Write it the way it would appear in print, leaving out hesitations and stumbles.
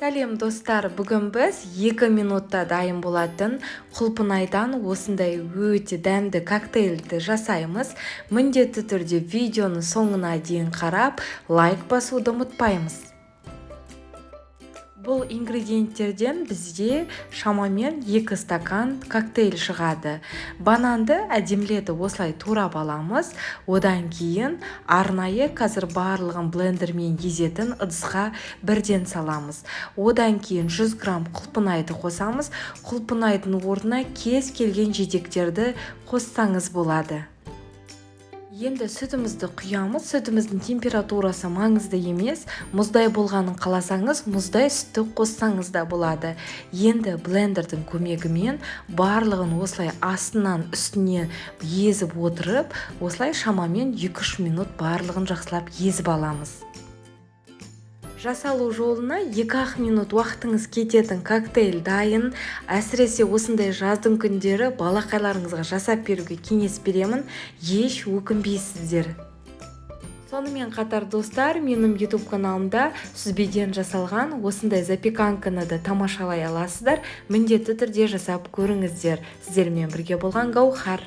Сәлем достар, бүгін біз 2 минутта дайын болатын құлпынайдан осындай өте дәмді коктейльді жасаймыз. Міндетті түрде видеоны соңына дейін қарап, лайк басуды ұмытпаймыз. Бұл ингредиенттерден бізде шамамен 2 стакан коктейль шығады. Бананды әдемілетіп осылай турап аламыз. Одан кейін арнайы қазір барлығын блендермен езетін ыдысқа бірден саламыз. Одан кейін 100 грамм құлпынайды қосамыз. Құлпынайдың орнына кез келген жидектерді қоссаңыз болады. Енді сүтімізді құямыз. Сүтіміздің температурасы маңызды емес. Мұздай болғанын қаласаңыз, мұздай сүтті қоссаңыз да болады. Енді блендердің көмегімен барлығын осылай астынан үстіне езіп отырып, осылай шамамен 2-3 минут барлығын жақсылап езіп аламыз. Жасалу жолына 2-ақ минут уақытыңыз кететін коктейль дайын. Әсіресе осындай жаздың күндері балақайларыңызға жасап беруге кеңес беремін. Еш өкінбейсіздер. Сонымен қатар достар, менің YouTube каналымда сүзбеден жасалған осындай запеканканы да тамашалай аласыздар. Міндетті түрде жасап көріңіздер. Сіздермен бірге болған Гаухар.